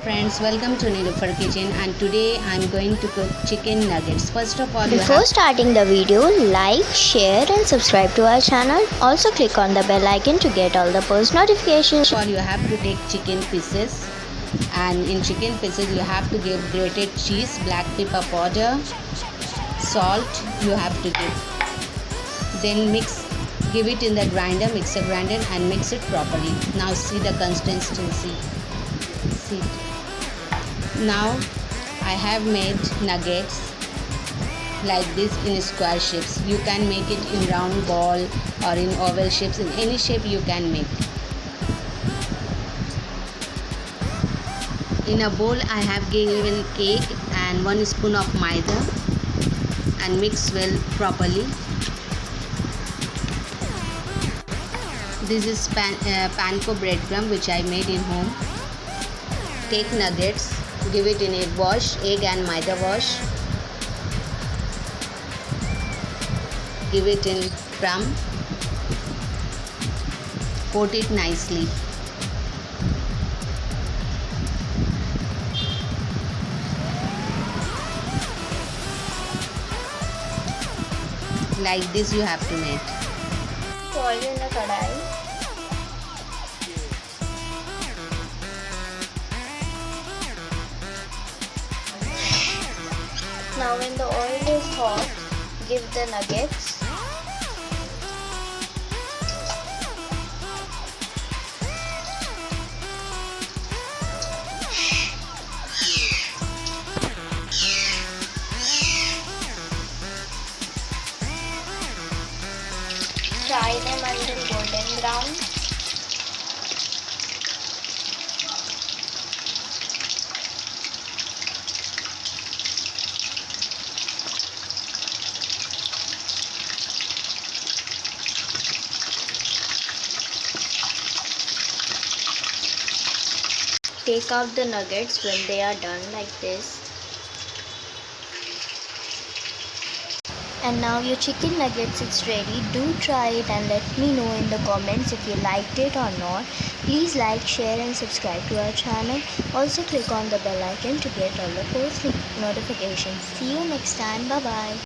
friends, welcome to Nilufar Kitchen, and today I'm going to cook chicken nuggets. First of all, Before starting the video, like, share and subscribe to our channel. Also click on the bell icon to get all the post notifications. you have to take chicken pieces, and in chicken pieces you have to give grated cheese, black pepper powder, salt you have to give. Then give it in the mixer grinder and mix it properly. Now see the consistency. See. Now I have made nuggets like this in square shapes. You can make it in round ball or in oval shapes. In any shape you can make. In a bowl I have given cake and 1 spoon of maida and mix well properly. This is panko breadcrumb which I made in home. Take nuggets, give it in egg and maida wash. Give it in crumb. Coat it nicely. Like this you have to make. Oil in the kadai. Now when the oil is hot, give the nuggets. Fry them until golden brown. Take out the nuggets when they are done like this. And now your chicken nuggets is ready. Do try it and let me know in the comments if you liked it or not. Please like, share and subscribe to our channel. Also click on the bell icon to get all the post notifications. See you next time. Bye bye.